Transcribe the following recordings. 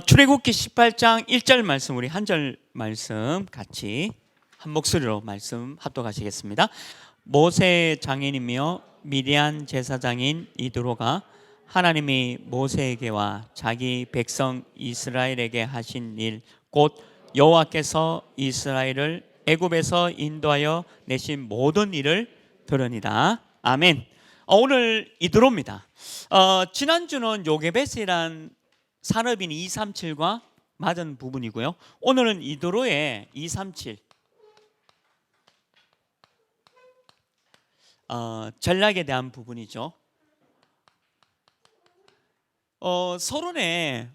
출애굽기 18장 1절 말씀, 우리 한 절 말씀 같이 한 목소리로 말씀 합독하시겠습니다. 모세의 장인이며 미디안 제사장인 이드로가 하나님이 모세에게와 자기 백성 이스라엘에게 하신 일, 곧 여호와께서 이스라엘을 애굽에서 인도하여 내신 모든 일을 들으니라. 아멘. 오늘 이드로입니다. 지난주는 요게벳이란 산업인 237과 맞은 부분이고요. 오늘은 이드로의 237 전략에 대한 부분이죠. 서론에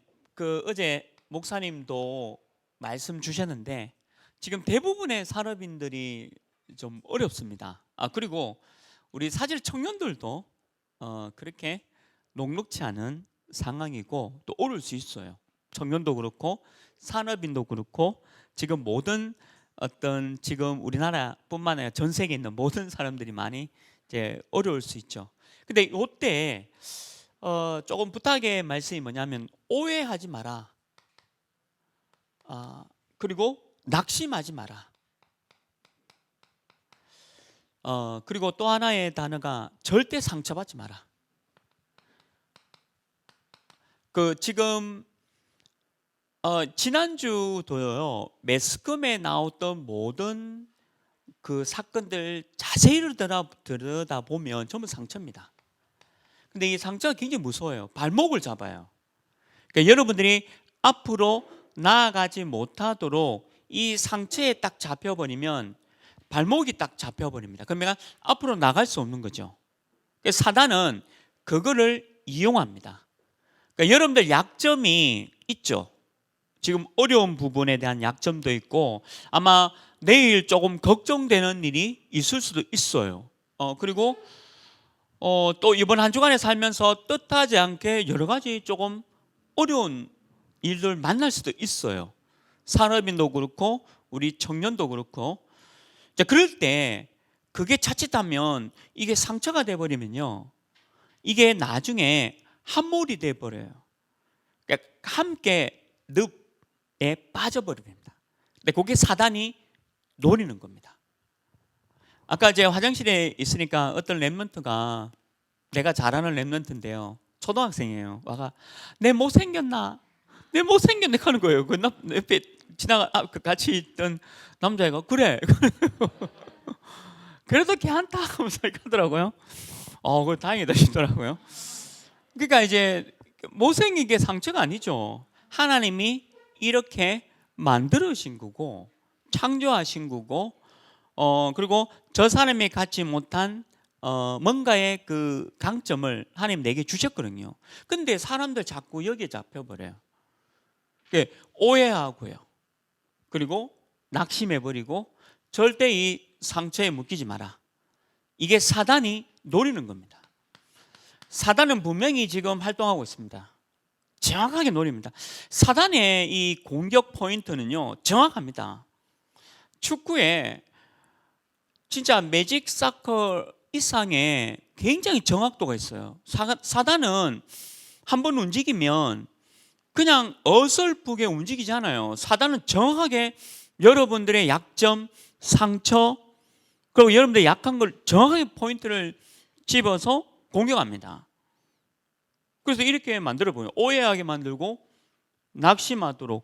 어제 목사님도 말씀 주셨는데 지금 대부분의 산업인들이 좀 어렵습니다. 그리고 우리 사실 청년들도 그렇게 녹록치 않은 상황이고 또 어려울 수 있어요. 청년도 그렇고 산업인도 그렇고 지금 모든 지금 우리나라뿐만 아니라 전 세계에 있는 모든 사람들이 많이 이제 어려울 수 있죠. 근데 이때 조금 부탁의 말씀이 뭐냐면 오해하지 마라. 그리고 낙심하지 마라. 그리고 또 하나의 단어가 절대 상처받지 마라. 지금 지난주도요, 매스컴에 나왔던 모든 사건들 자세히 들여다보면 전부 상처입니다. 근데 이 상처가 굉장히 무서워요. 발목을 잡아요. 그러니까 여러분들이 앞으로 나아가지 못하도록 이 상처에 딱 잡혀버리면 발목이 딱 잡혀버립니다. 그러면 앞으로 나갈 수 없는 거죠. 그래서 사단은 그거를 이용합니다. 그러니까 여러분들 약점이 있죠. 지금 어려운 부분에 대한 약점도 있고 아마 내일 조금 걱정되는 일이 있을 수도 있어요. 그리고 또 이번 한 주간에 살면서 뜻하지 않게 여러 가지 조금 어려운 일들 만날 수도 있어요. 산업인도 그렇고 우리 청년도 그렇고. 자, 그럴 때 그게 자칫하면 이게 상처가 돼버리면요, 이게 나중에 함몰이 돼버려요. 그러니까 함께 늪에 빠져버립니다. 근데 그게 사단이 노리는 겁니다. 아까 제가 화장실에 있으니까 어떤 랩런트가, 내가 잘 아는 랩런트인데요, 초등학생이에요. 와가 내 못생겼나? 내 못생겼네 하는 거예요. 그 옆에 같이 있던 남자애가 그래. 그래도 걔한테 하면서 하더라고요. 그거 다행이다 싶더라고요. 그러니까 이제 못생긴 게 상처가 아니죠. 하나님이 이렇게 만들으신 거고 창조하신 거고 그리고 저 사람이 갖지 못한 뭔가의 그 강점을 하나님 내게 주셨거든요. 근데 사람들 자꾸 여기에 잡혀버려요. 오해하고요. 그리고 낙심해버리고 절대 이 상처에 묶이지 마라. 이게 사단이 노리는 겁니다. 사단은 분명히 지금 활동하고 있습니다. 정확하게 노립니다. 사단의 이 공격 포인트는요, 정확합니다. 축구에 진짜 매직 사커 이상의 굉장히 정확도가 있어요. 사단은 한번 움직이면 그냥 어설프게 움직이지 않아요. 사단은 정확하게 여러분들의 약점, 상처, 그리고 여러분들의 약한 걸 정확하게 포인트를 집어서 공격합니다. 그래서 이렇게 만들어 보면 오해하게 만들고 낙심하도록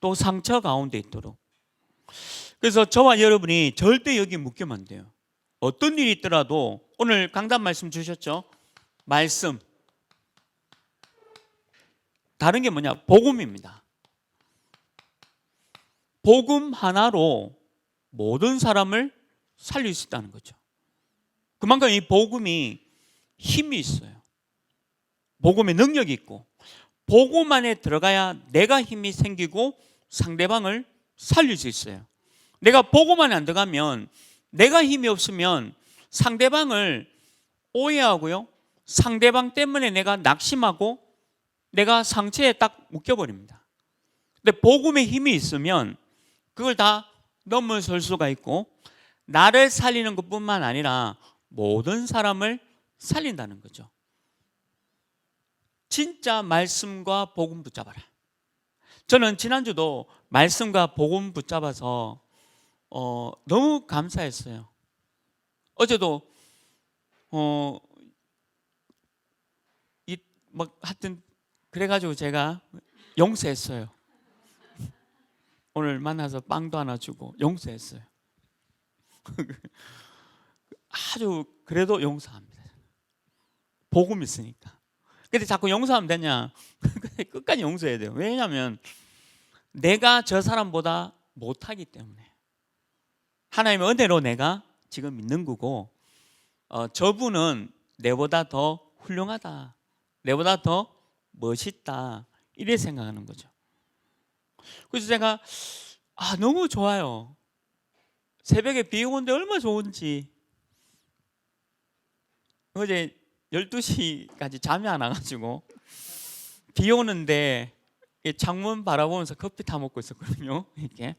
또 상처 가운데 있도록. 그래서 저와 여러분이 절대 여기 묶이면 안 돼요. 어떤 일이 있더라도 오늘 강단 말씀 주셨죠? 말씀. 다른 게 뭐냐? 복음입니다. 복음 하나로 모든 사람을 살릴 수 있다는 거죠. 그만큼 이 복음이 힘이 있어요. 복음의 능력이 있고 복음 안에 들어가야 내가 힘이 생기고 상대방을 살릴 수 있어요. 내가 복음 안에 안 들어가면, 내가 힘이 없으면 상대방을 오해하고요, 상대방 때문에 내가 낙심하고 내가 상처에 딱 묶여버립니다. 근데 복음의 힘이 있으면 그걸 다 넘어설 수가 있고 나를 살리는 것뿐만 아니라 모든 사람을 살린다는 거죠. 진짜 말씀과 복음 붙잡아라. 저는 지난주도 말씀과 복음 붙잡아서 너무 감사했어요. 어제도 하여튼 그래가지고 제가 용서했어요. 오늘 만나서 빵도 하나 주고 용서했어요. 아주 그래도 용서합니다. 복음 있으니까. 근데 자꾸 용서하면 되냐? 끝까지 용서해야 돼요. 왜냐하면 내가 저 사람보다 못하기 때문에. 하나님의 은혜로 내가 지금 믿는 거고, 저분은 내보다 더 훌륭하다, 내보다 더 멋있다, 이래 생각하는 거죠. 그래서 제가 너무 좋아요. 새벽에 비 오는데 얼마나 좋은지. 어제 12시까지 잠이 안 와가지고 비 오는데 창문 바라보면서 커피 타 먹고 있었거든요. 이렇게.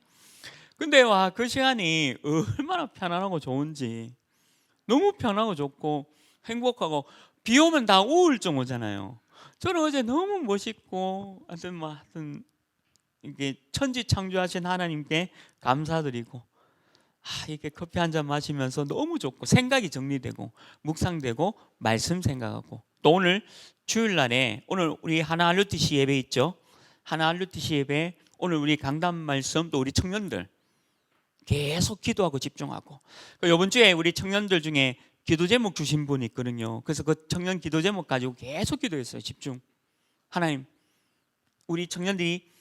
근데 그 시간이 얼마나 편안하고 좋은지. 너무 편하고 좋고 행복하고. 비 오면 다 우울증 오잖아요. 저는 어제 너무 멋있고 하여튼 이게 천지 창조하신 하나님께 감사드리고, 이렇게 커피 한 잔 마시면서 너무 좋고 생각이 정리되고 묵상되고 말씀 생각하고, 또 오늘 주일날에 오늘 우리 하나 RUTC 예배 있죠. 하나 RUTC 예배 오늘 우리 강단 말씀, 또 우리 청년들 계속 기도하고 집중하고, 이번 주에 우리 청년들 중에 기도 제목 주신 분이 있거든요. 그래서 그 청년 기도 제목 가지고 계속 기도했어요. 집중. 하나님, 우리 청년들이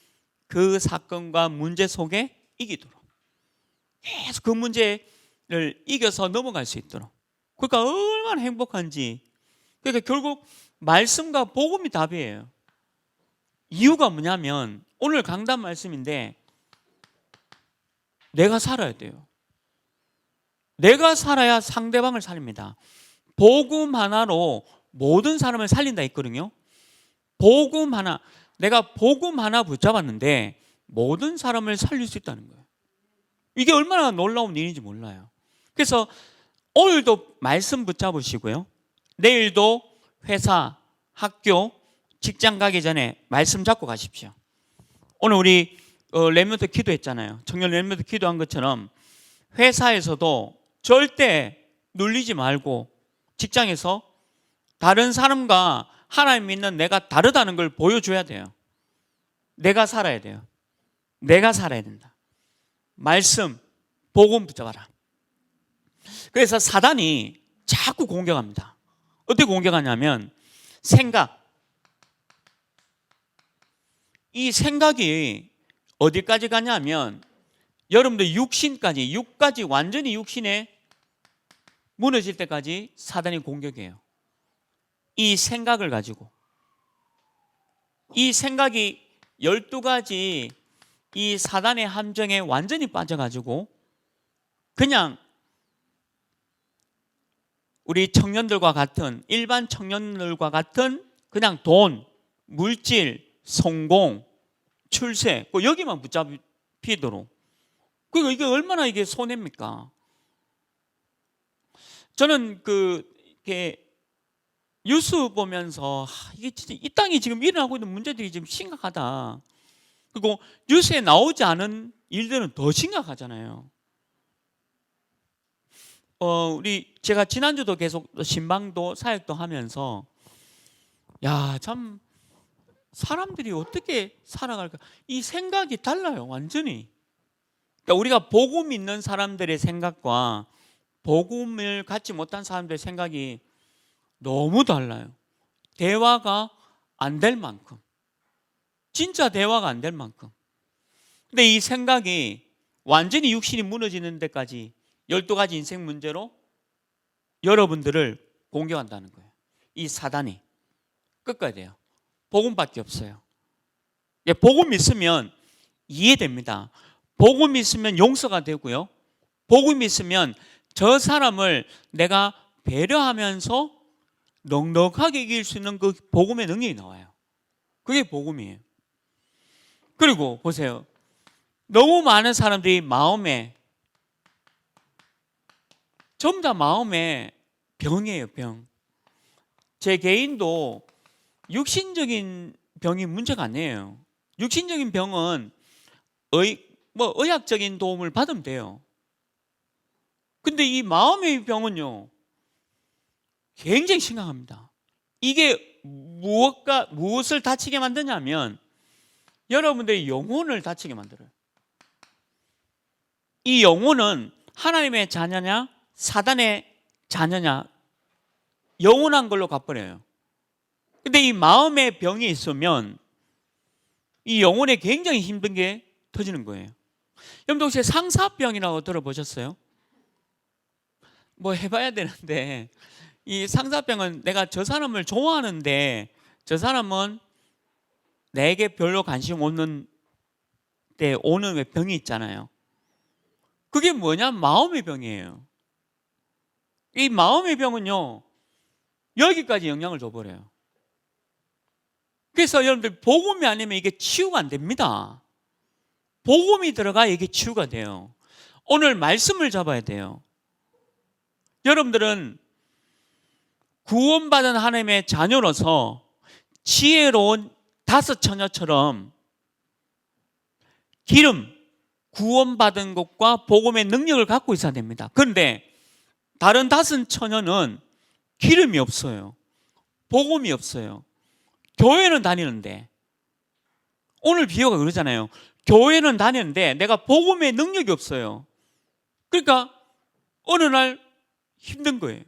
그 사건과 문제 속에 이기도록, 계속 그 문제를 이겨서 넘어갈 수 있도록. 그러니까 얼마나 행복한지. 그러니까 결국 말씀과 복음이 답이에요. 이유가 뭐냐면 오늘 강단 말씀인데, 내가 살아야 돼요. 내가 살아야 상대방을 살립니다. 복음 하나로 모든 사람을 살린다 했거든요. 복음 하나, 내가 복음 하나 붙잡았는데 모든 사람을 살릴 수 있다는 거예요. 이게 얼마나 놀라운 일인지 몰라요. 그래서 오늘도 말씀 붙잡으시고요, 내일도 회사, 학교, 직장 가기 전에 말씀 잡고 가십시오. 오늘 우리 렘넌트 기도했잖아요. 청년 렘넌트 기도한 것처럼 회사에서도 절대 눌리지 말고, 직장에서 다른 사람과 하나님 믿는 내가 다르다는 걸 보여줘야 돼요. 내가 살아야 돼요. 내가 살아야 된다. 말씀, 복음 붙잡아라. 그래서 사단이 자꾸 공격합니다. 어떻게 공격하냐면 생각. 이 생각이 어디까지 가냐면 여러분들 육신까지, 육까지 완전히 육신에 무너질 때까지 사단이 공격해요. 이 생각을 가지고. 이 생각이 12가지 이 사단의 함정에 완전히 빠져가지고 그냥 우리 청년들과 같은, 일반 청년들과 같은 그냥 돈, 물질, 성공, 출세, 여기만 붙잡히도록. 그러니까 이게 얼마나 이게 손해입니까? 저는 이렇게 뉴스 보면서 이게 진짜 이 땅이 지금 일어나고 있는 문제들이 지금 심각하다. 그리고 뉴스에 나오지 않은 일들은 더 심각하잖아요. 제가 지난주도 계속 신방도 사역도 하면서 참 사람들이 어떻게 살아갈까? 이 생각이 달라요, 완전히. 그러니까 우리가 복음 있는 사람들의 생각과 복음을 갖지 못한 사람들의 생각이 너무 달라요. 대화가 안 될 만큼. 진짜 대화가 안 될 만큼. 근데 이 생각이 완전히 육신이 무너지는 데까지 12가지 인생 문제로 여러분들을 공격한다는 거예요. 이 사단이. 꺾어야 돼요. 복음밖에 없어요. 복음 있으면 이해됩니다. 복음 있으면 용서가 되고요. 복음 있으면 저 사람을 내가 배려하면서 넉넉하게 이길 수 있는 그 복음의 능력이 나와요. 그게 복음이에요. 그리고 보세요. 너무 많은 사람들이 마음에, 전부 다 마음에 병이에요, 병. 제 개인도 육신적인 병이 문제가 아니에요. 육신적인 병은 의학적인 도움을 받으면 돼요. 근데 이 마음의 병은요, 굉장히 심각합니다. 이게 무엇을 다치게 만드냐면 여러분들의 영혼을 다치게 만들어요. 이 영혼은 하나님의 자녀냐 사단의 자녀냐 영원한 걸로 갚버려요. 근데 이 마음의 병이 있으면 이 영혼에 굉장히 힘든 게 터지는 거예요. 여러분 혹시 상사병이라고 들어보셨어요? 뭐 해봐야 되는데, 이 상사병은 내가 저 사람을 좋아하는데 저 사람은 내게 별로 관심 없는 때 오는 왜 병이 있잖아요. 그게 뭐냐? 마음의 병이에요. 이 마음의 병은요, 여기까지 영향을 줘버려요. 그래서 여러분들 복음이 아니면 이게 치유가 안 됩니다. 복음이 들어가야 이게 치유가 돼요. 오늘 말씀을 잡아야 돼요. 여러분들은 구원받은 하나님의 자녀로서 지혜로운 다섯 처녀처럼 기름, 구원받은 것과 복음의 능력을 갖고 있어야 됩니다. 그런데 다른 다섯 처녀는 기름이 없어요. 복음이 없어요. 교회는 다니는데, 오늘 비유가 그러잖아요. 교회는 다니는데 내가 복음의 능력이 없어요. 그러니까 어느 날 힘든 거예요.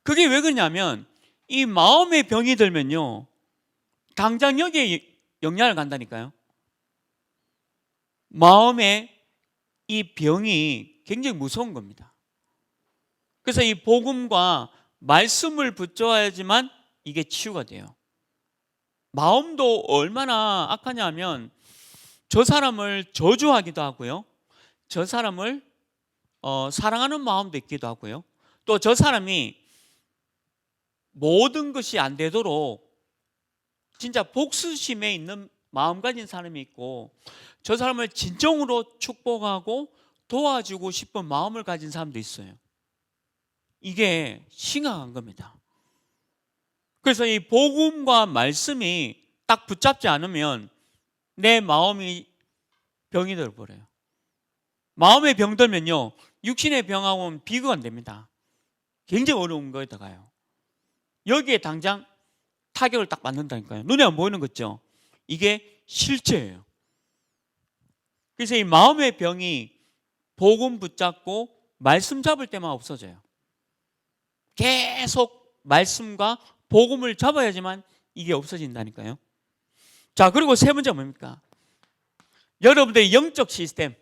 그게 왜 그러냐면 이 마음의 병이 들면요, 당장 여기에 영향을 간다니까요. 마음의 이 병이 굉장히 무서운 겁니다. 그래서 이 복음과 말씀을 붙잡아야지만 이게 치유가 돼요. 마음도 얼마나 악하냐 하면 저 사람을 저주하기도 하고요, 저 사람을 사랑하는 마음도 있기도 하고요, 또 저 사람이 모든 것이 안 되도록 진짜 복수심에 있는 마음 가진 사람이 있고, 저 사람을 진정으로 축복하고 도와주고 싶은 마음을 가진 사람도 있어요. 이게 심각한 겁니다. 그래서 이 복음과 말씀이 딱 붙잡지 않으면 내 마음이 병이 들어버려요. 마음의 병 들면요, 육신의 병하고는 비교가 안 됩니다. 굉장히 어려운 거에 들어가요. 여기에 당장 타격을 딱 받는다니까요. 눈에 안 보이는 거죠. 이게 실제예요. 그래서 이 마음의 병이 복음 붙잡고 말씀 잡을 때만 없어져요. 계속 말씀과 복음을 잡아야지만 이게 없어진다니까요. 자, 그리고 세 번째 뭡니까? 여러분들의 영적 시스템.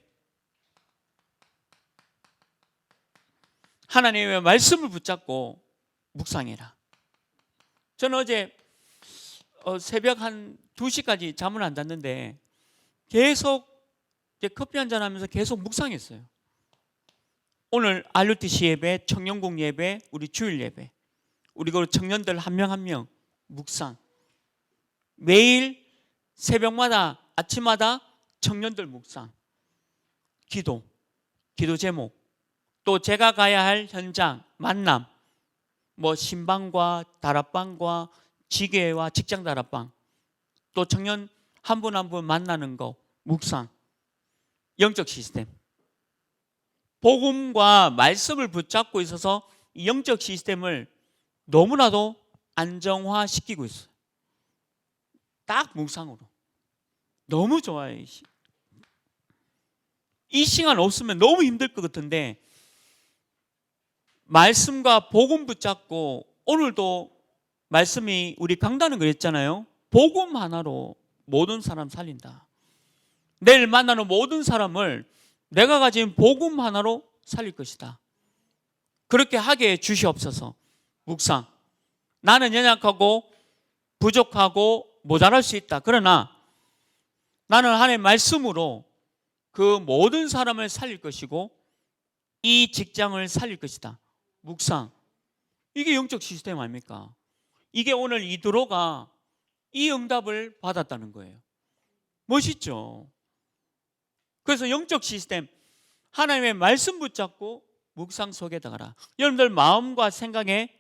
하나님의 말씀을 붙잡고 묵상해라. 저는 어제 새벽 한 2시까지 잠을 안 잤는데 계속 커피 한잔 하면서 계속 묵상했어요. 오늘 RUTC 예배, 청년국 예배, 우리 주일 예배, 우리 그 청년들 한 명 한 명 묵상. 매일 새벽마다 아침마다 청년들 묵상, 기도 제목, 또 제가 가야 할 현장 만남, 뭐 신방과 다락방과 지계와 직장 다락방, 또 청년 한 분 한 분 만나는 거 묵상. 영적 시스템. 복음과 말씀을 붙잡고 있어서 이 영적 시스템을 너무나도 안정화시키고 있어요. 딱 묵상으로. 너무 좋아요. 이 시간 없으면 너무 힘들 것 같은데 말씀과 복음 붙잡고, 오늘도 말씀이 우리 강단은 그랬잖아요. 복음 하나로 모든 사람 살린다. 내일 만나는 모든 사람을 내가 가진 복음 하나로 살릴 것이다. 그렇게 하게 주시옵소서. 묵상. 나는 연약하고 부족하고 모자랄 수 있다. 그러나 나는 하나님의 말씀으로 그 모든 사람을 살릴 것이고 이 직장을 살릴 것이다. 묵상. 이게 영적 시스템 아닙니까? 이게 오늘 이드로가 이 응답을 받았다는 거예요. 멋있죠? 그래서 영적 시스템, 하나님의 말씀 붙잡고 묵상 속에 들어가라. 여러분들 마음과 생각에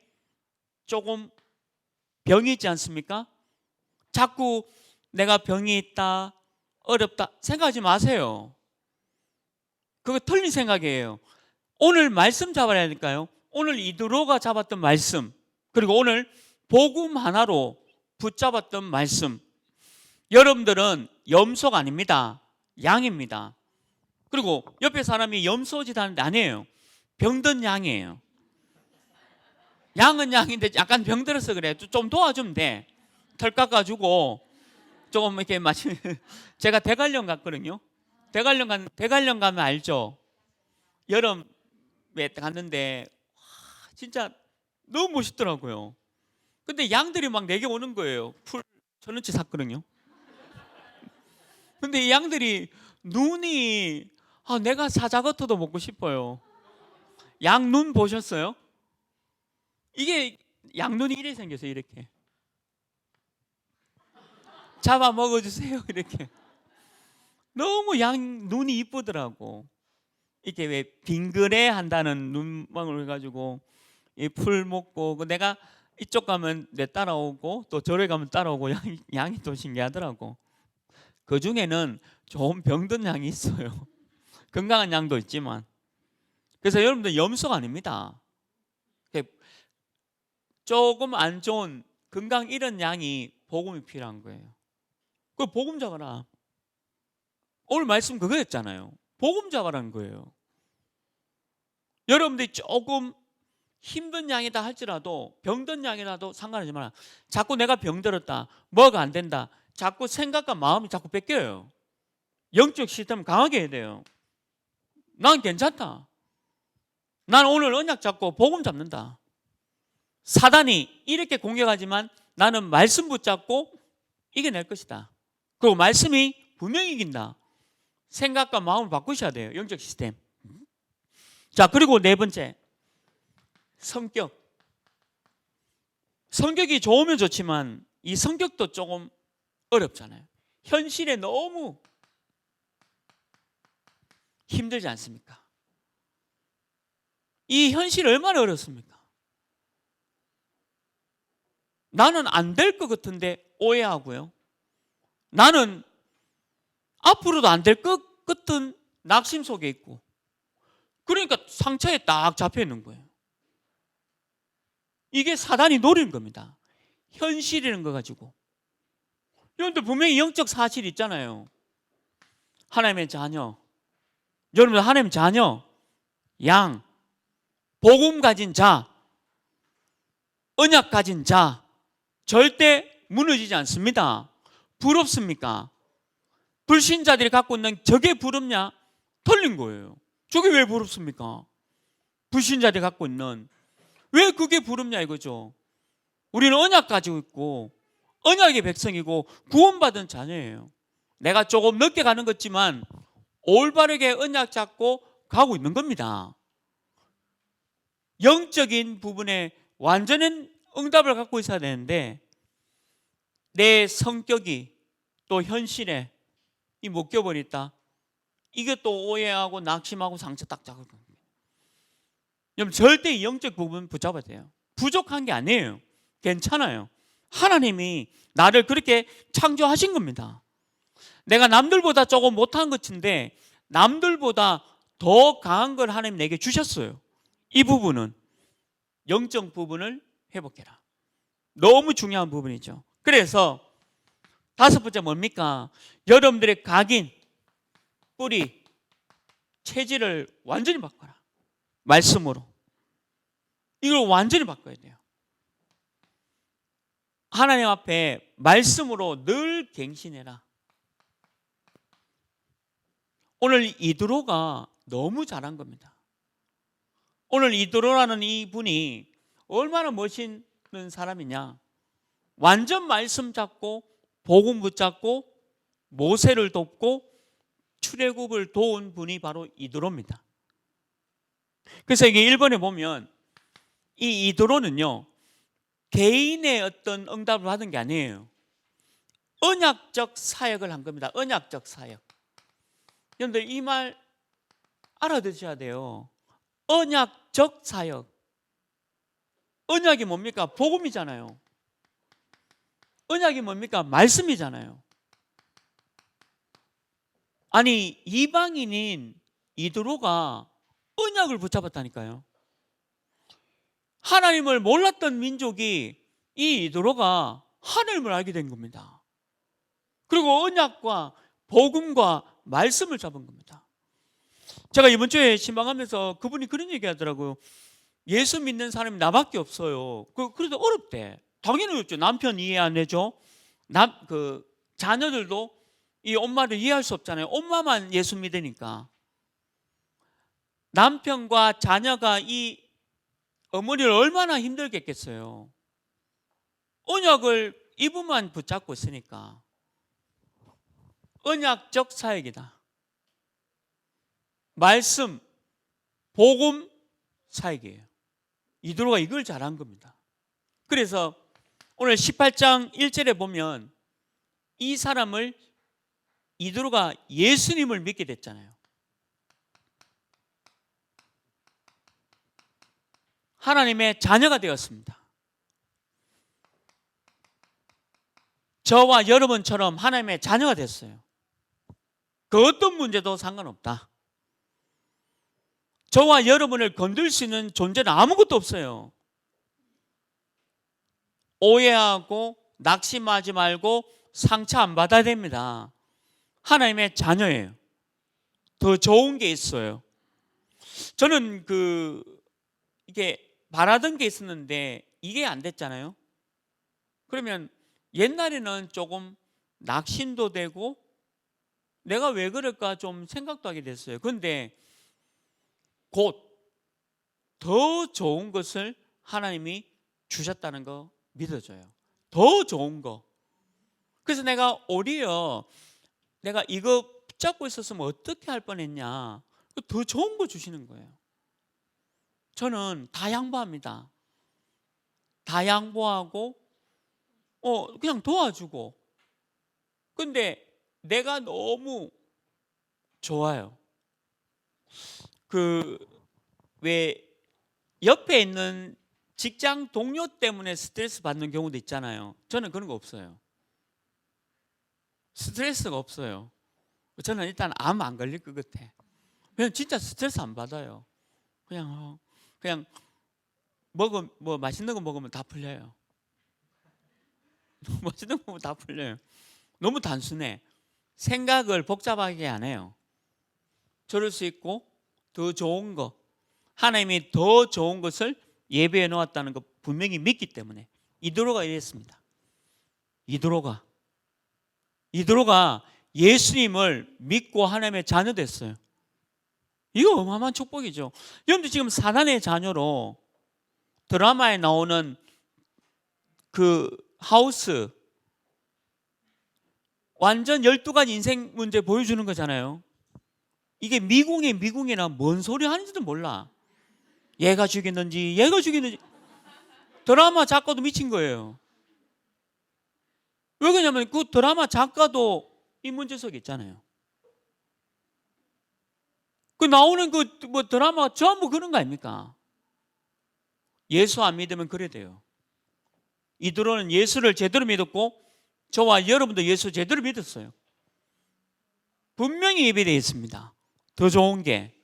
조금 병이 있지 않습니까? 자꾸 내가 병이 있다, 어렵다 생각하지 마세요. 그거 틀린 생각이에요. 오늘 말씀 잡아야 하니까요. 오늘 이드로가 잡았던 말씀, 그리고 오늘 복음 하나로 붙잡았던 말씀. 여러분들은 염소가 아닙니다. 양입니다. 그리고 옆에 사람이 염소짓 하는데 아니에요. 병든 양이에요. 양은 양인데 약간 병들어서 그래. 좀 도와주면 돼. 털 깎아주고 조금 이렇게 마치 제가 대관령 갔거든요. 대관령 가면 알죠? 여름에 갔는데 진짜 너무 멋있더라고요. 근데 양들이 막 내게 오는 거예요. 풀 1,000원치 샀거든요. 근데 이 양들이 눈이 내가 사자거트도 먹고 싶어요. 양 눈 보셨어요? 이게 양눈이 이렇게 생겼어요. 이렇게 잡아 먹어주세요. 이렇게 너무 양 눈이 이쁘더라고. 이렇게 왜 빙그레 한다는 눈망울 해가지고 이 풀 먹고, 내가 이쪽 가면 내 따라오고 또 저래 가면 따라오고 양이 또 신기하더라고. 그 중에는 좀 병든 양이 있어요. 건강한 양도 있지만. 그래서 여러분들 염소가 아닙니다. 조금 안 좋은 건강 잃은 양이 복음이 필요한 거예요. 그 복음 잡아라. 오늘 말씀 그거였잖아요. 복음 잡아라는 거예요. 여러분들이 조금 힘든 양이다 할지라도, 병든 양이라도 상관하지 마라. 자꾸 내가 병들었다, 뭐가 안 된다, 자꾸 생각과 마음이 자꾸 뺏겨요. 영적 시스템 강하게 해야 돼요. 난 괜찮다. 난 오늘 언약 잡고 복음 잡는다. 사단이 이렇게 공격하지만 나는 말씀 붙잡고 이겨낼 것이다. 그리고 말씀이 분명히 이긴다. 생각과 마음을 바꾸셔야 돼요. 영적 시스템. 자, 그리고 네 번째, 성격. 성격이 좋으면 좋지만 이 성격도 조금 어렵잖아요. 현실에 너무 힘들지 않습니까? 이 현실이 얼마나 어렵습니까? 나는 안 될 것 같은데 오해하고요. 나는 앞으로도 안 될 것 같은 낙심 속에 있고, 그러니까 상처에 딱 잡혀 있는 거예요. 이게 사단이 노리는 겁니다. 현실이라는 거 가지고. 여러분들 분명히 영적 사실이 있잖아요. 하나님의 자녀, 여러분들 하나님의 자녀, 양, 복음 가진 자, 언약 가진 자, 절대 무너지지 않습니다. 부럽습니까? 불신자들이 갖고 있는 저게 부럽냐? 틀린 거예요. 저게 왜 부럽습니까? 불신자들이 갖고 있는, 왜 그게 부럽냐 이거죠. 우리는 언약 가지고 있고 언약의 백성이고 구원받은 자녀예요. 내가 조금 늦게 가는 것지만 올바르게 언약 잡고 가고 있는 겁니다. 영적인 부분에 완전한 응답을 갖고 있어야 되는데 내 성격이 또 현실에 이 못 껴버렸다. 이게 또 오해하고 낙심하고 상처 딱 잡을 겁니다. 여러분 절대 이 영적 부분 붙잡아야 돼요. 부족한 게 아니에요. 괜찮아요. 하나님이 나를 그렇게 창조하신 겁니다. 내가 남들보다 조금 못한 것인데 남들보다 더 강한 걸 하나님 내게 주셨어요. 이 부분은 영적 부분을 회복해라. 너무 중요한 부분이죠. 그래서 다섯 번째 뭡니까? 여러분들의 각인, 뿌리, 체질을 완전히 바꿔라. 말씀으로. 이걸 완전히 바꿔야 돼요. 하나님 앞에 말씀으로 늘 갱신해라. 오늘 이드로가 너무 잘한 겁니다. 오늘 이드로라는 이 분이 얼마나 멋있는 사람이냐. 완전 말씀 잡고 복음 붙잡고 모세를 돕고 출애굽을 도운 분이 바로 이드로입니다. 그래서 이게 1번에 보면 이 이드로는요 개인의 어떤 응답을 받은 게 아니에요. 언약적 사역을 한 겁니다. 언약적 사역. 여러분들 이 말 알아두셔야 돼요. 언약적 사역. 언약이 뭡니까? 복음이잖아요. 언약이 뭡니까? 말씀이잖아요. 아니 이방인인 이드로가 언약을 붙잡았다니까요. 하나님을 몰랐던 민족이 이 이드로가 하나님을 알게 된 겁니다. 그리고 언약과 복음과 말씀을 잡은 겁니다. 제가 이번 주에 신방하면서 그분이 그런 얘기 하더라고요. 예수 믿는 사람이 나밖에 없어요. 그래도 어렵대. 당연히 어렵죠. 남편 이해 안 해줘. 자녀들도 이 엄마를 이해할 수 없잖아요. 엄마만 예수 믿으니까. 남편과 자녀가 이 어머니를 얼마나 힘들겠겠어요. 언약을 이분만 붙잡고 있으니까. 언약적 사역이다. 말씀, 복음 사역이에요. 이드로가 이걸 잘한 겁니다. 그래서 오늘 18장 1절에 보면 이 사람을 이드로가 예수님을 믿게 됐잖아요. 하나님의 자녀가 되었습니다. 저와 여러분처럼 하나님의 자녀가 됐어요. 그 어떤 문제도 상관없다. 저와 여러분을 건들 수 있는 존재는 아무것도 없어요. 오해하고 낙심하지 말고 상처 안 받아야 됩니다. 하나님의 자녀예요. 더 좋은 게 있어요. 저는 이게 바라던 게 있었는데 이게 안 됐잖아요. 그러면 옛날에는 조금 낙심도 되고 내가 왜 그럴까 좀 생각도 하게 됐어요. 그런데 곧 더 좋은 것을 하나님이 주셨다는 거 믿어져요. 더 좋은 거. 그래서 내가 오히려 내가 이거 붙잡고 있었으면 어떻게 할 뻔했냐. 더 좋은 거 주시는 거예요. 저는 다 양보합니다. 다 양보하고 그냥 도와주고. 근데 내가 너무 좋아요. 왜 옆에 있는 직장 동료 때문에 스트레스 받는 경우도 있잖아요. 저는 그런 거 없어요. 스트레스가 없어요. 저는 일단 암 안 걸릴 것 같아. 그냥 진짜 스트레스 안 받아요. 그냥 맛있는 거 먹으면 다 풀려요. 맛있는 거 먹으면 다 풀려요. 너무 단순해. 생각을 복잡하게 안 해요. 저럴 수 있고 더 좋은 거, 하나님이 더 좋은 것을 예배해 놓았다는 거 분명히 믿기 때문에 이드로가 이랬습니다. 이드로가 예수님을 믿고 하나님의 자녀 됐어요. 이거 어마어마한 축복이죠. 여러분들 지금 사단의 자녀로 드라마에 나오는 그 하우스 완전 12가지 인생 문제 보여주는 거잖아요. 이게 미궁이나 뭔 소리 하는지도 몰라. 얘가 죽였는지 드라마 작가도 미친 거예요. 왜 그러냐면 그 드라마 작가도 이 문제 속에 있잖아요. 그 나오는 드라마 전부 그런 거 아닙니까? 예수 안 믿으면 그래 돼요. 이들은 예수를 제대로 믿었고 저와 여러분도 예수 제대로 믿었어요. 분명히 예배되어 있습니다. 더 좋은 게.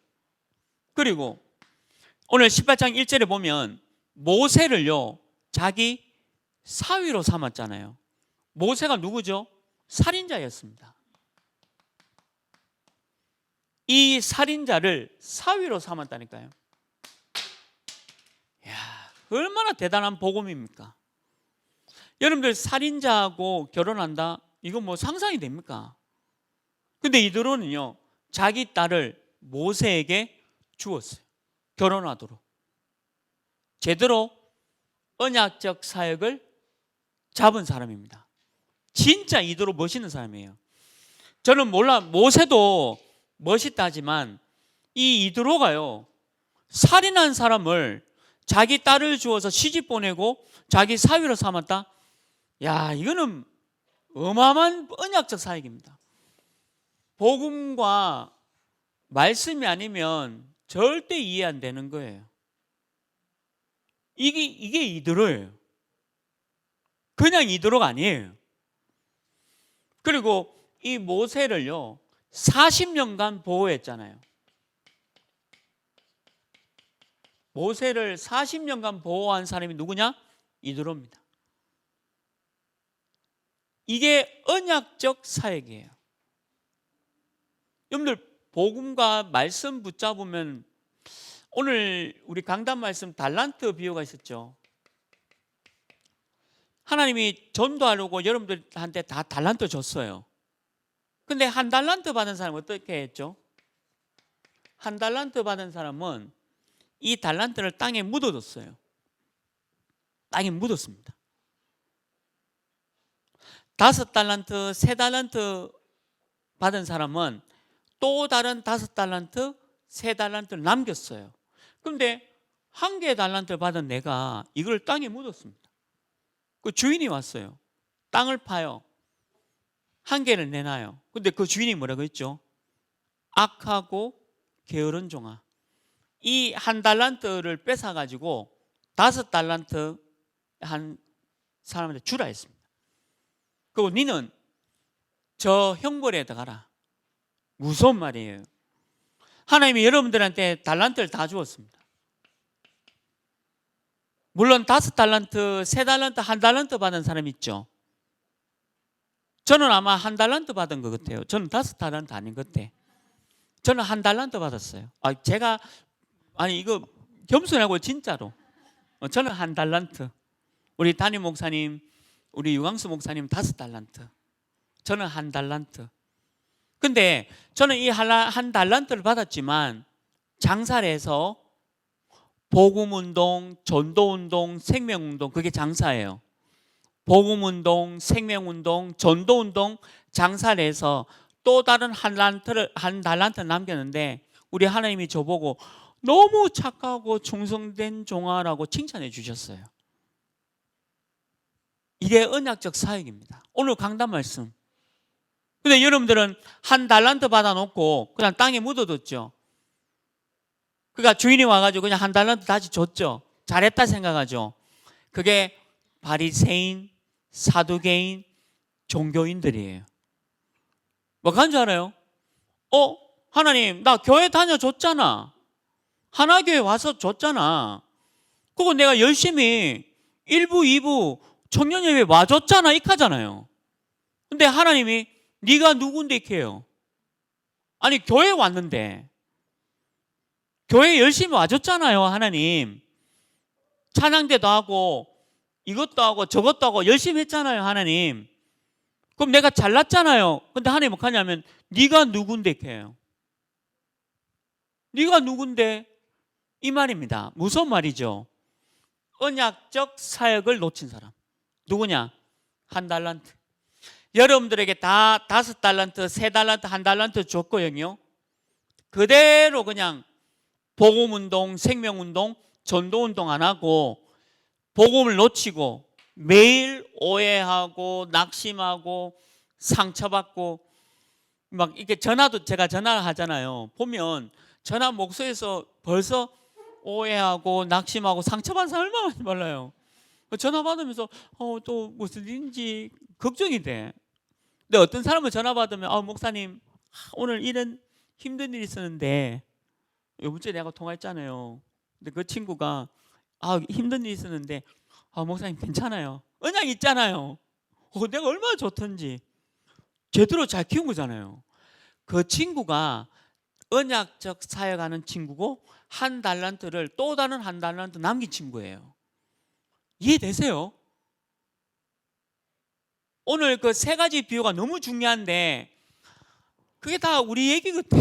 그리고 오늘 18장 1절에 보면 모세를요 자기 사위로 삼았잖아요. 모세가 누구죠? 살인자였습니다. 이 살인자를 사위로 삼았다니까요. 이야, 얼마나 대단한 복음입니까? 여러분들 살인자하고 결혼한다? 이거 뭐 상상이 됩니까? 근데 이들은요 자기 딸을 모세에게 주었어요. 결혼하도록. 제대로 언약적 사역을 잡은 사람입니다. 진짜 이대로 멋있는 사람이에요. 저는 모세도 멋있다지만 이 이드로가요 살인한 사람을 자기 딸을 주어서 시집 보내고 자기 사위로 삼았다? 야, 이거는 어마어마한 언약적 사역입니다. 복음과 말씀이 아니면 절대 이해 안 되는 거예요. 이게 이드로예요. 그냥 이드로가 아니에요. 그리고 이 모세를요 40년간 보호했잖아요. 모세를 40년간 보호한 사람이 누구냐? 이드로입니다. 이게 언약적 사역이에요. 여러분들 복음과 말씀 붙잡으면, 오늘 우리 강단 말씀 달란트 비유가 있었죠. 하나님이 전도하려고 여러분들한테 다 달란트 줬어요. 근데 한 달란트 받은 사람은 어떻게 했죠? 한 달란트 받은 사람은 이 달란트를 땅에 묻어뒀어요. 땅에 묻었습니다. 5달란트, 3달란트 받은 사람은 또 다른 5달란트, 3달란트를 남겼어요. 그런데 1개의 달란트를 받은 내가 이걸 땅에 묻었습니다. 그 주인이 왔어요. 땅을 파요. 1개를 내놔요. 근데 그 주인이 뭐라고 했죠? 악하고 게으른 종아, 이 1달란트를 뺏어가지고 5달란트 한 사람한테 주라 했습니다. 그리고 니는 저 형벌에 들어가라. 무서운 말이에요. 하나님이 여러분들한테 달란트를 다 주었습니다. 물론 5달란트, 3달란트, 1달란트 받은 사람 있죠. 저는 아마 1달란트 받은 것 같아요. 저는 5달란트 아닌 것 같아요. 저는 1달란트 받았어요. 이거 겸손하고 진짜로. 저는 1달란트. 우리 담임 목사님, 우리 유광수 목사님 5달란트. 저는 1달란트. 근데 저는 이 1달란트를 받았지만 장사를 해서 복음운동, 전도운동, 생명운동, 그게 장사예요. 복음운동, 생명운동, 전도운동 장사를 해서 또 다른 1달란트를 남겼는데, 우리 하나님이 저보고 너무 착하고 충성된 종아라고 칭찬해 주셨어요. 이게 언약적 사역입니다. 오늘 강단 말씀. 근데 여러분들은 1달란트 받아놓고 그냥 땅에 묻어뒀죠. 그러니까 주인이 와가지고 그냥 1달란트 다시 줬죠. 잘했다 생각하죠. 그게 바리새인, 사두개인, 종교인들이에요. 뭐 간 줄 알아요? 하나님, 나 교회 다녀줬잖아. 하나교회 와서 줬잖아. 그거 내가 열심히 1부, 2부 청년예배 와줬잖아. 이카잖아요. 근데 하나님이 네가 누군데 이렇게 해요? 아니, 교회 왔는데 교회 열심히 와줬잖아요. 하나님 찬양대도 하고 이것도 하고 저것도 하고 열심히 했잖아요. 하나님, 그럼 내가 잘났잖아요. 근데 하나님 뭐 하냐면 네가 누군데 이렇게 해요. 네가 누군데, 이 말입니다. 무슨 말이죠? 언약적 사역을 놓친 사람 누구냐? 1달란트. 여러분들에게 다 5달란트, 3달란트, 1달란트 줬고요. 그대로 그냥 복음운동, 생명운동, 전도운동 안 하고 복음을 놓치고 매일 오해하고 낙심하고 상처받고, 막 이렇게 전화도 제가 전화를 하잖아요. 보면 전화 목소리에서 벌써 오해하고 낙심하고 상처받은 사람 얼마나 많이 몰라요. 전화 받으면서 또 무슨 일인지 걱정이 돼. 근데 어떤 사람은 전화 받으면 목사님, 오늘 이런 힘든 일이 있었는데, 요번 주에 내가 통화했잖아요. 근데 그 친구가 힘든 일이 있었는데 목사님 괜찮아요. 언약 있잖아요. 내가 얼마나 좋던지. 제대로 잘 키운 거잖아요. 그 친구가 언약적 사역하는 친구고 1달란트를 또 다른 1달란트 남긴 친구예요. 이해되세요? 오늘 그 3가지 비유가 너무 중요한데 그게 다 우리 얘기 같아.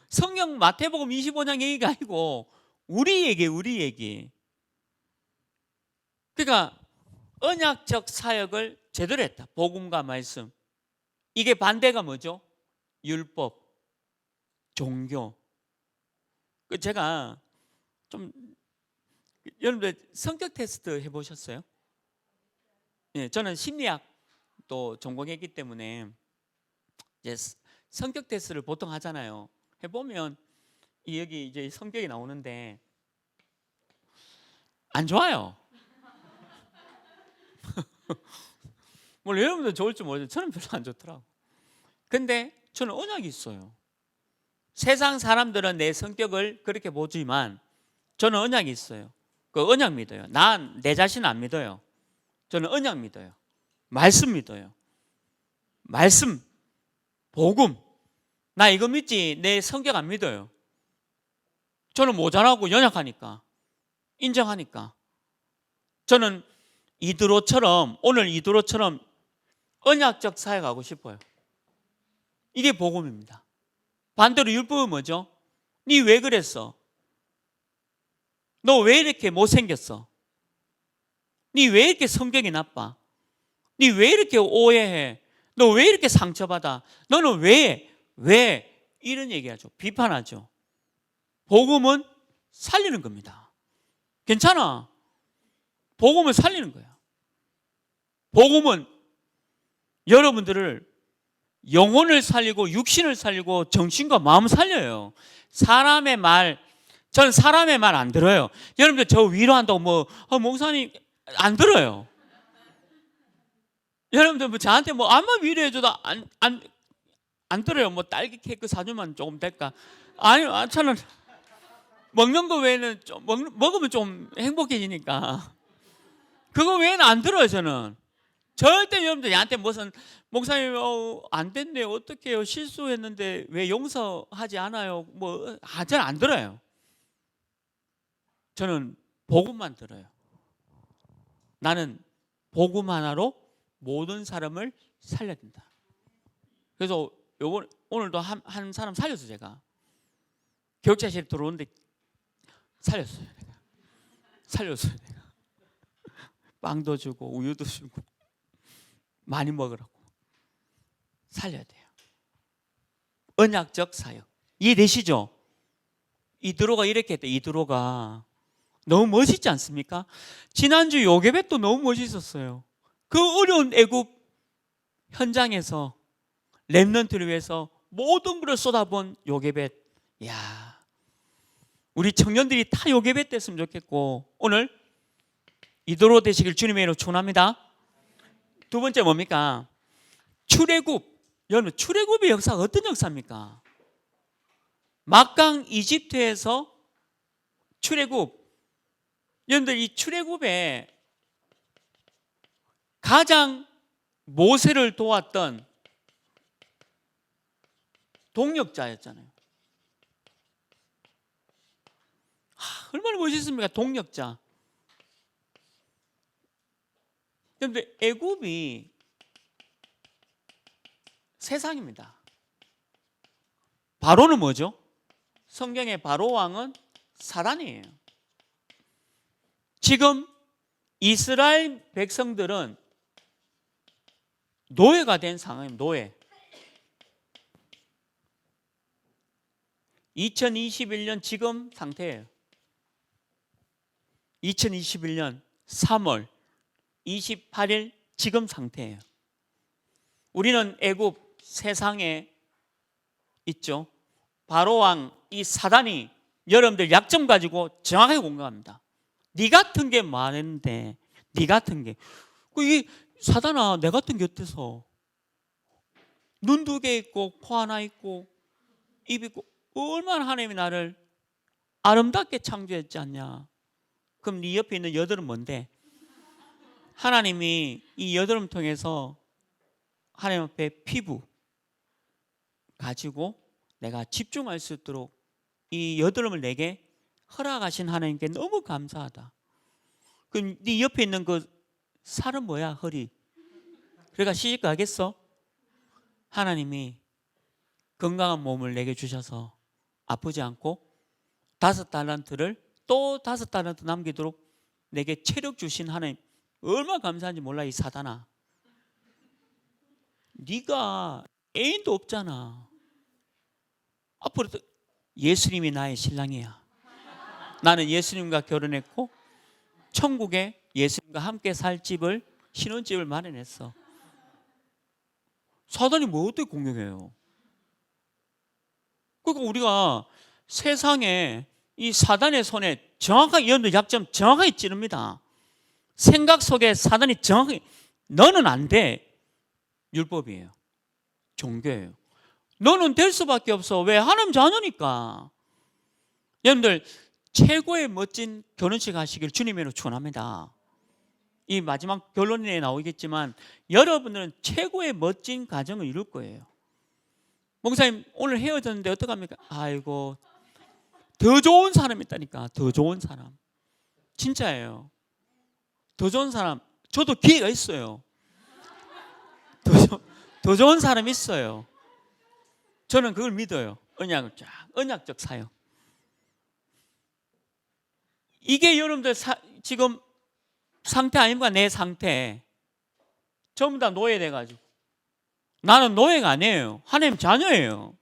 성경 마태복음 25장 얘기가 아니고 우리 얘기예요. 우리 얘기. 그러니까 언약적 사역을 제대로 했다. 복음과 말씀. 이게 반대가 뭐죠? 율법, 종교. 제가 좀, 여러분들 성격 테스트 해보셨어요? 예, 저는 심리학 또 전공했기 때문에 이제 성격 테스트를 보통 하잖아요. 해보면 여기 이제 성격이 나오는데 안 좋아요. 물론 여러분들 좋을지 모르지만 저는 별로 안 좋더라고. 근데 저는 언약이 있어요. 세상 사람들은 내 성격을 그렇게 보지만 저는 언약이 있어요. 그 언약 믿어요. 난 내 자신 안 믿어요. 저는 언약 믿어요. 말씀 믿어요. 말씀, 복음. 나 이거 믿지 내 성격 안 믿어요. 저는 모자라고 연약하니까, 인정하니까. 저는 오늘 이드로처럼 언약적 사역하고 싶어요. 이게 복음입니다. 반대로 율법은 뭐죠? 니 왜 그랬어? 너 왜 이렇게 못생겼어? 니 왜 이렇게 성격이 나빠? 니 왜 이렇게 오해해? 너 왜 이렇게 상처받아? 너는 왜? 이런 얘기하죠. 비판하죠. 복음은 살리는 겁니다. 괜찮아. 복음은 살리는 거야. 복음은 여러분들을 영혼을 살리고 육신을 살리고 정신과 마음을 살려요. 사람의 말, 저는 사람의 말 안 들어요. 여러분들 저 위로한다고 목사님 안 들어요. 여러분들 저한테 아무 위로해줘도 안 들어요. 딸기 케이크 사주면 조금 될까? 아니, 저는 먹는 거 외에는 먹으면 좀 행복해지니까. 그거 외에는 안 들어요, 저는. 절대 여러분들 나한테 무슨 목사님 안 됐네요. 어떻게 해요? 실수했는데 왜 용서하지 않아요? 저는 안 들어요. 저는 복음만 들어요. 나는 복음 하나로 모든 사람을 살려야 된다. 그래서 오늘도 한 사람 살렸어요. 제가 교육자실에 들어오는데 살렸어요. 내가 빵도 주고 우유도 주고 많이 먹으라고. 살려야 돼요. 언약적 사역. 이해되시죠? 이드로가 이렇게 했대. 이드로가 너무 멋있지 않습니까? 지난주 요게벳도 너무 멋있었어요. 그 어려운 애굽 현장에서 렘넌트를 위해서 모든 것을 쏟아본 요게벳. 야, 우리 청년들이 다 요게벳 됐으면 좋겠고, 오늘 이드로 되시길 주님의 이름으로 축원합니다. 두 번째 뭡니까? 출애굽. 여러분, 출애굽의 역사가 어떤 역사입니까? 막강 이집트에서 출애굽. 여러분들 이 출애굽에 가장 모세를 도왔던 동력자였잖아요. 얼마나 멋있습니까? 동력자. 그런데 애굽이 세상입니다. 바로는 뭐죠? 성경의 바로 왕은 사단이에요. 지금 이스라엘 백성들은 노예가 된 상황입니다. 노예. 2021년 지금 상태예요. 2021년 3월 28일 지금 상태예요. 우리는 애굽 세상에 있죠. 바로왕 이 사단이 여러분들 약점 가지고 정확하게 공격합니다. 네 같은 게 많은데, 네 같은 게 이 사단아, 내 같은 게 어때서? 눈 두 개 있고 코 하나 있고 입 있고 얼마나 하나님이 나를 아름답게 창조했지 않냐? 그럼 네 옆에 있는 여드름 뭔데? 하나님이 이 여드름 통해서 하나님 앞에 피부 가지고 내가 집중할 수 있도록 이 여드름을 내게 허락하신 하나님께 너무 감사하다. 그럼 네 옆에 있는 그 살은 뭐야? 허리. 그러니까 시집 가겠어? 하나님이 건강한 몸을 내게 주셔서 아프지 않고 5달란트를 또 5달란트 남기도록 내게 체력 주신 하나님 얼마나 감사한지 몰라. 이 사단아, 네가 애인도 없잖아. 앞으로 예수님이 나의 신랑이야. 나는 예수님과 결혼했고 천국에 예수님과 함께 살 집을, 신혼집을 마련했어. 사단이 뭐 어떻게 공격해요? 그러니까 우리가 세상에 이 사단의 손에 정확하게 여러분들 약점 정확하게 찌릅니다. 생각 속에 사단이 정확하게 너는 안 돼. 율법이에요. 종교예요. 너는 될 수밖에 없어. 왜? 하나님 자녀니까. 여러분들 최고의 멋진 결혼식 하시길 주님으로 축원합니다. 이 마지막 결론에 나오겠지만 여러분들은 최고의 멋진 가정을 이룰 거예요. 목사님 오늘 헤어졌는데 어떡합니까? 아이고 더 좋은 사람이 있다니까. 더 좋은 사람. 진짜예요. 더 좋은 사람. 저도 기회가 있어요. 더 좋은 사람이 있어요. 저는 그걸 믿어요. 언약적 사역. 이게 여러분들 지금 상태 아닙니까? 내 상태. 전부 다 노예돼가지고. 나는 노예가 아니에요. 하나님 자녀예요.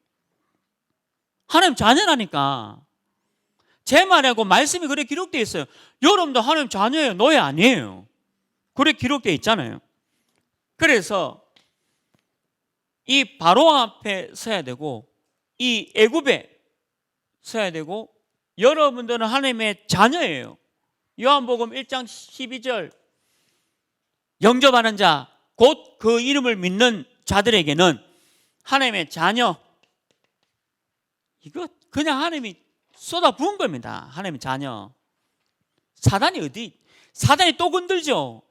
하나님 자녀라니까. 제 말하고 말씀이 그래 기록되어 있어요. 여러분도 하나님 자녀예요. 노예 아니에요. 그래 기록되어 있잖아요. 그래서 이 바로 앞에 서야 되고 이 애굽에 서야 되고 여러분들은 하나님의 자녀예요. 요한복음 1장 12절 영접하는 자, 곧 그 이름을 믿는 자들에게는 하나님의 자녀, 이거 그냥 하나님이 쏟아 부은 겁니다. 하나님의 자녀. 사단이 또 건들죠.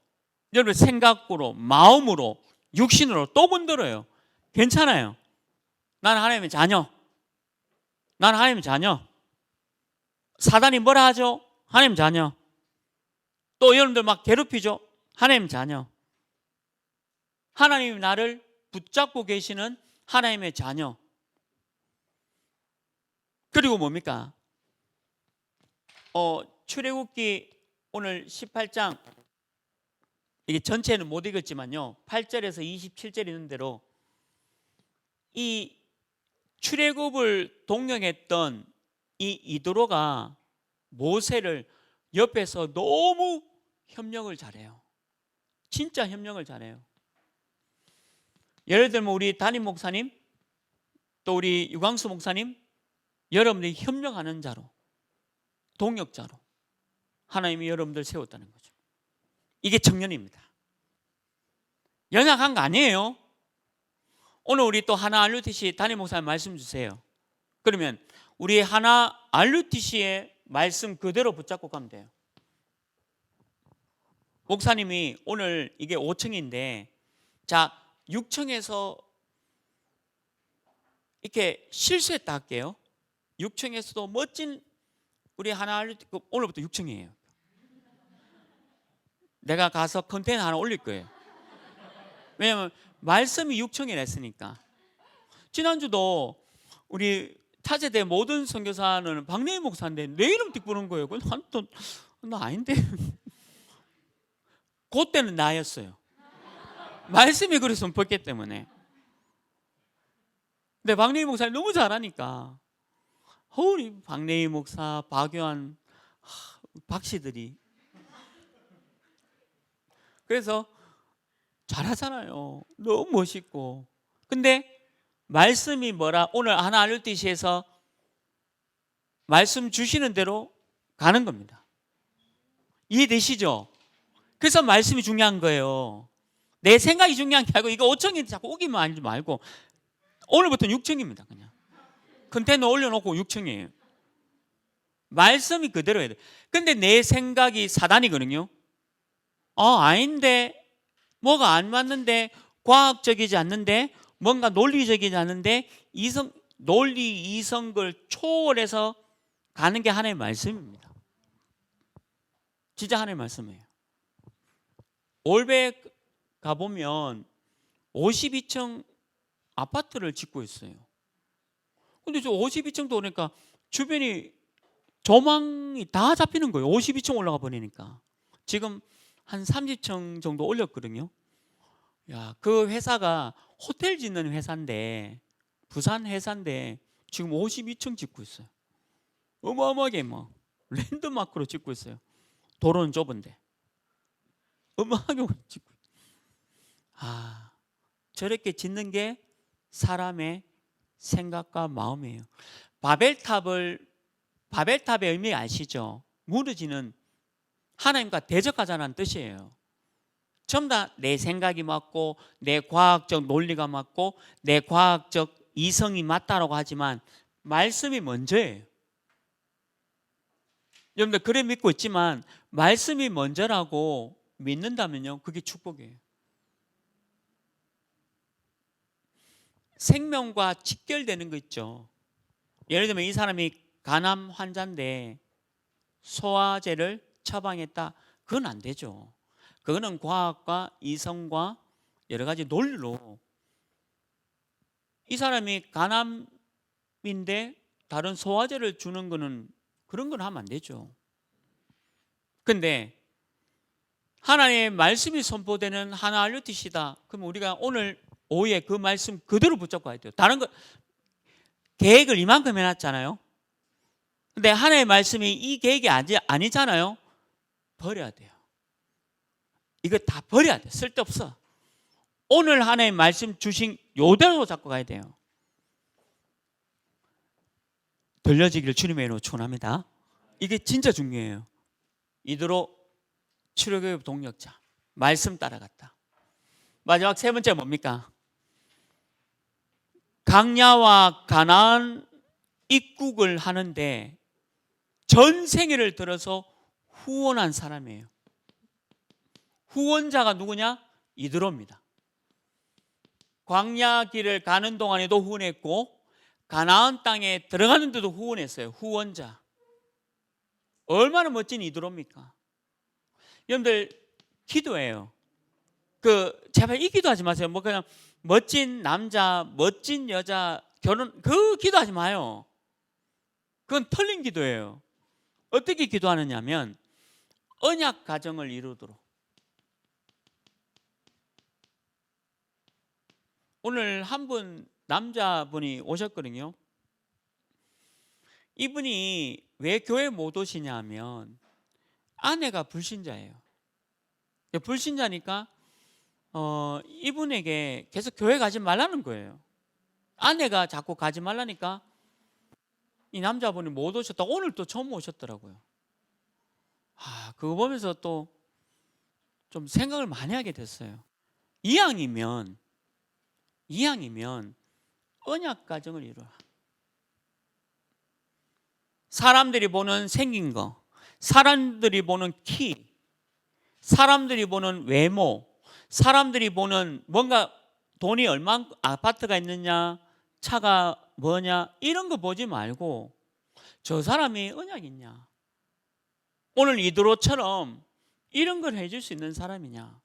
여러분 생각으로, 마음으로, 육신으로 또 건들어요. 괜찮아요. 나는 하나님의 자녀. 나는 하나님의 자녀. 사단이 뭐라 하죠? 하나님 자녀. 또 여러분들 막 괴롭히죠? 하나님 자녀. 하나님이 나를 붙잡고 계시는 하나님의 자녀. 그리고 뭡니까? 출애굽기 오늘 18장 이게 전체는 못 읽었지만요 8절에서 27절 있는 대로 이 출애굽을 동역했던 이 이도로가 모세를 옆에서 너무 협력을 잘해요. 진짜 협력을 잘해요. 예를 들면 우리 담임 목사님 또 우리 유광수 목사님 여러분들이 협력하는 자로 동역자로 하나님이 여러분들 세웠다는 거죠. 이게 청년입니다. 연약한 거 아니에요. 오늘 우리 또 하나 RUTC 담임 목사님 말씀 주세요. 그러면 우리 하나 RUTC의 말씀 그대로 붙잡고 가면 돼요. 목사님이 오늘 이게 5층인데 자 6층에서 이렇게 실수했다 할게요. 6층에서도 멋진 우리 하나 오늘부터 6층이에요. 내가 가서 컨테이너 하나 올릴 거예요. 왜냐하면 말씀이 6층이라 했으니까. 지난주도 우리 타제대 모든 선교사는 박래희 목사인데 내 이름 띡 부른 거예요. 나 아닌데. 그때는 나였어요. 말씀이 그래서 선포했기 때문에. 근데 박래희 목사님 너무 잘하니까 우리 박래희 목사, 박요한, 박씨들이 그래서 잘하잖아요. 너무 멋있고. 근데 말씀이 뭐라 오늘 하나 RUTC에서 말씀 주시는 대로 가는 겁니다. 이해되시죠? 그래서 말씀이 중요한 거예요. 내 생각이 중요한 게 아니고 이거 5층인데 자꾸 오기만 하지 말고 오늘부터는 6층입니다. 그냥 컨테이너 올려놓고 6층이에요. 말씀이 그대로 해야 돼. 근데 내 생각이 사단이거든요. 아닌데 뭐가 안 맞는데 과학적이지 않는데 뭔가 논리적이지 않는데 논리 이성을 초월해서 가는 게 하나님의 말씀입니다. 진짜 하나님의 말씀이에요. 올백 가보면 52층 아파트를 짓고 있어요. 근데 저 52층도 오니까 주변이 조망이 다 잡히는 거예요. 52층 올라가 버리니까. 지금 한 30층 정도 올렸거든요. 야, 그 회사가 호텔 짓는 회사인데 부산 회사인데 지금 52층 짓고 있어요. 어마어마하게 뭐 랜드마크로 짓고 있어요. 도로는 좁은데 어마어마하게 짓고 있어요. 저렇게 짓는 게 사람의 생각과 마음이에요. 바벨탑의 의미 아시죠? 무너지는 하나님과 대적하자는 뜻이에요. 전부 다 내 생각이 맞고 내 과학적 논리가 맞고 내 과학적 이성이 맞다라고 하지만 말씀이 먼저예요. 여러분들 그래 믿고 있지만 말씀이 먼저라고 믿는다면요, 그게 축복이에요. 생명과 직결되는 거 있죠. 예를 들면 이 사람이 간암 환자인데 소화제를 처방했다. 그건 안 되죠. 그거는 과학과 이성과 여러 가지 논리로, 이 사람이 간암인데 다른 소화제를 주는 거는, 그런 건 하면 안 되죠. 근데 하나님의 말씀이 선포되는 하나 알려티시다. 그럼 우리가 오늘 오후에 그 말씀 그대로 붙잡고 가야 돼요. 다른 거 계획을 이만큼 해놨잖아요. 근데 하나님의 말씀이 이 계획이 아니잖아요. 버려야 돼요. 이거 다 버려야 돼. 쓸데없어. 오늘 하나님 말씀 주신 요대로 잡고 가야 돼요. 들려지기를 주님의 이름으로 축원합니다. 이게 진짜 중요해요. 이대로 출애굽의 동력자, 말씀 따라갔다. 마지막 세 번째 뭡니까? 강야와 가나안 입국을 하는데 전 생애를 들어서 후원한 사람이에요. 후원자가 누구냐? 이드로입니다. 광야 길을 가는 동안에도 후원했고 가나안 땅에 들어가는데도 후원했어요. 후원자. 얼마나 멋진 이드로입니까? 여러분들 기도해요. 제발 이 기도하지 마세요. 뭐 그냥 멋진 남자, 멋진 여자 결혼, 그 기도하지 마요. 그건 틀린 기도예요. 어떻게 기도하느냐면 언약 가정을 이루도록. 오늘 한 분 남자분이 오셨거든요. 이분이 왜 교회 못 오시냐 하면 아내가 불신자예요. 불신자니까 이분에게 계속 교회 가지 말라는 거예요. 아내가 자꾸 가지 말라니까 이 남자분이 못 오셨다. 오늘 또 처음 오셨더라고요. 그거 보면서 또 좀 생각을 많이 하게 됐어요. 이왕이면 언약 가정을 이루라. 사람들이 보는 생긴 거, 사람들이 보는 키, 사람들이 보는 외모, 사람들이 보는 뭔가 돈이 얼마 아파트가 있느냐, 차가 뭐냐, 이런 거 보지 말고 저 사람이 언약 있냐, 오늘 이드로처럼 이런 걸 해줄 수 있는 사람이냐,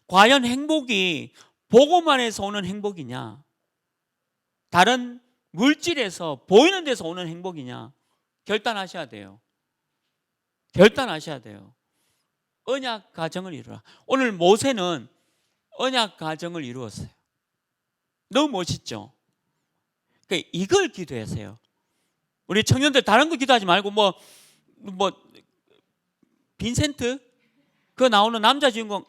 과연 행복이 보고만 해서 오는 행복이냐, 다른 물질에서 보이는 데서 오는 행복이냐, 결단하셔야 돼요. 결단하셔야 돼요. 언약 가정을 이루라. 오늘 모세는 언약 가정을 이루었어요. 너무 멋있죠? 그러니까 이걸 기도하세요. 우리 청년들 다른 거 기도하지 말고 뭐 빈센트 그 나오는 남자 주인공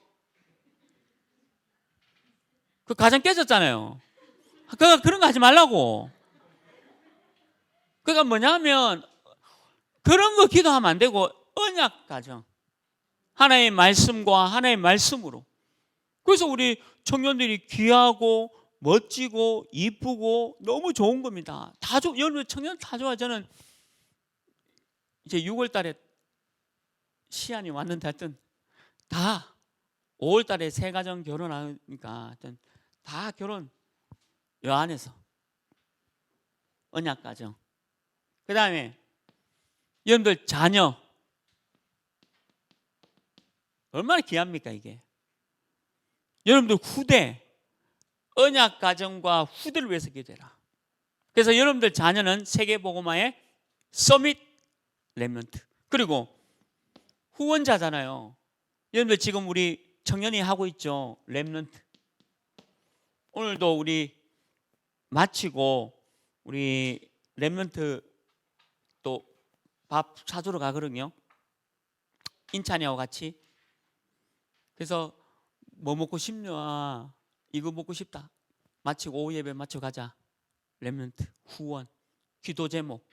그 가정 깨졌잖아요. 그런 거 하지 말라고. 그러니까 뭐냐면 그런 거 기도하면 안 되고 언약 가정, 하나의 말씀과 하나의 말씀으로. 그래서 우리 청년들이 귀하고 멋지고 이쁘고 너무 좋은 겁니다. 다 여러분 청년 다 좋아. 저는 이제 6월 달에 시한이 왔는데 하여튼 다 5월 달에 새 가정 결혼하니까 하여튼 다 결혼 요 안에서 언약 가정. 그 다음에 여러분들 자녀 얼마나 귀합니까 이게. 여러분들 후대 언약 가정과 후대를 위해서 기도해라. 그래서 여러분들 자녀는 세계복음화의 서밋 렘넌트, 그리고 후원자잖아요. 여러분들 지금 우리 청년이 하고 있죠, 렘넌트. 오늘도 우리 마치고 우리 렘넌트 또 밥 사주러 가거든요, 인찬이하고 같이. 그래서 뭐 먹고 싶냐, 이거 먹고 싶다, 마치고 오후 예배 마치고 가자. 렘넌트 후원, 기도 제목,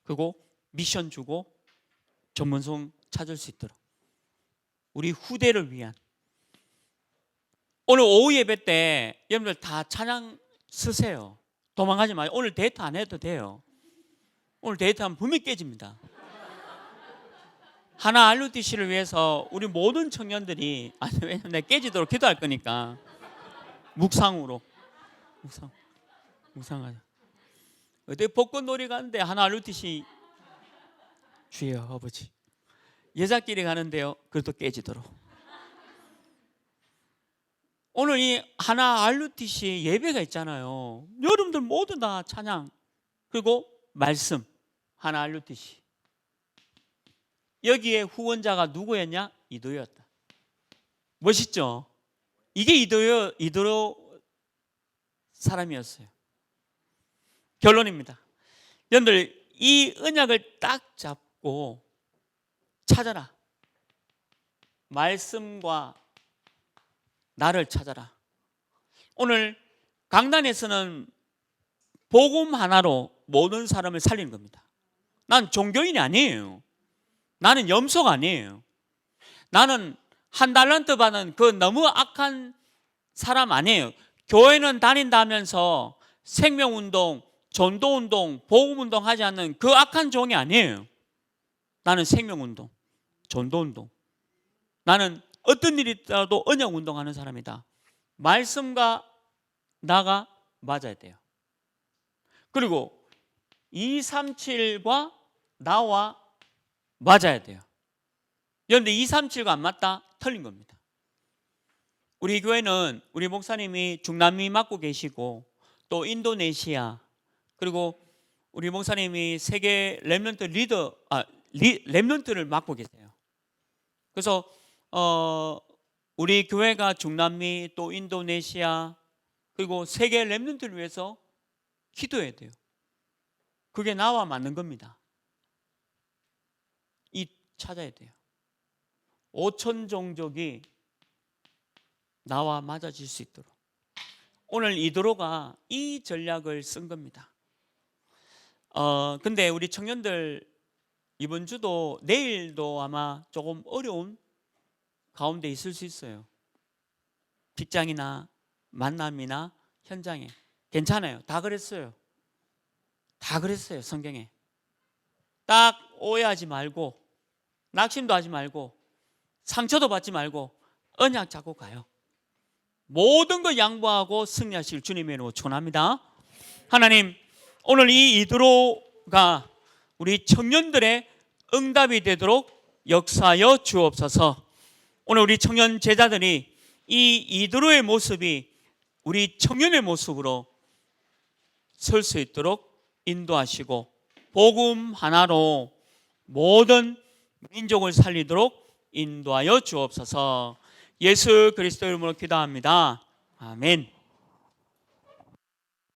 그리고 미션 주고 전문성 찾을 수 있도록 우리 후대를 위한. 오늘 오후 예배 때 여러분들 다 찬양 쓰세요. 도망가지 마요. 오늘 데이트 안 해도 돼요. 오늘 데이트하면 분명히 깨집니다. 하나 RUTC를 위해서 우리 모든 청년들이, 아니 왜냐면 내가 깨지도록 기도할 거니까 묵상으로 묵상하자. 어디 벚꽃놀이 가는데 하나 RUTC 주여 아버지, 여자끼리 가는데요 그래도 깨지도록. 오늘 이 하나 RUTC 예배가 있잖아요. 여러분들 모두 다 찬양 그리고 말씀 하나 RUTC. 여기에 후원자가 누구였냐? 이도였다. 멋있죠? 이게 이도요 사람이었어요. 결론입니다. 여러분들 이 언약을 딱 잡고 찾아라. 말씀과 나를 찾아라. 오늘 강단에서는 복음 하나로 모든 사람을 살리는 겁니다. 난 종교인이 아니에요. 나는 염소가 아니에요. 나는 한 달란트 받은 그 너무 악한 사람 아니에요. 교회는 다닌다면서 생명운동, 전도운동, 복음운동 하지 않는 그 악한 종이 아니에요. 나는 생명운동, 전도운동. 나는 어떤 일이 있더라도 언약운동하는 사람이다. 말씀과 나가 맞아야 돼요. 그리고 237과 나와 맞아야 돼요. 그런데 237과 안 맞다? 틀린 겁니다. 우리 교회는 우리 목사님이 중남미 맡고 계시고 또 인도네시아 그리고 우리 목사님이 세계 렘넌트 렘넌트를 맡고 계세요. 그래서 우리 교회가 중남미 또 인도네시아 그리고 세계 렘넌트를 위해서 기도해야 돼요. 그게 나와 맞는 겁니다. 이 찾아야 돼요. 5천 종족이 나와 맞아질 수 있도록. 오늘 이도로가 이 전략을 쓴 겁니다. 근데 우리 청년들 이번 주도 내일도 아마 조금 어려운 가운데 있을 수 있어요. 직장이나 만남이나 현장에. 괜찮아요. 다 그랬어요. 다 그랬어요. 성경에. 딱 오해하지 말고 낙심도 하지 말고 상처도 받지 말고 언약 잡고 가요. 모든 걸 양보하고 승리하실 주님의 이름으로 축원합니다. 하나님, 오늘 이 이도로가 우리 청년들의 응답이 되도록 역사하여 주옵소서. 오늘 우리 청년 제자들이 이 이도로의 모습이 우리 청년의 모습으로 설 수 있도록 인도하시고 복음 하나로 모든 민족을 살리도록 인도하여 주옵소서. 예수 그리스도 이름으로 기도합니다. 아멘.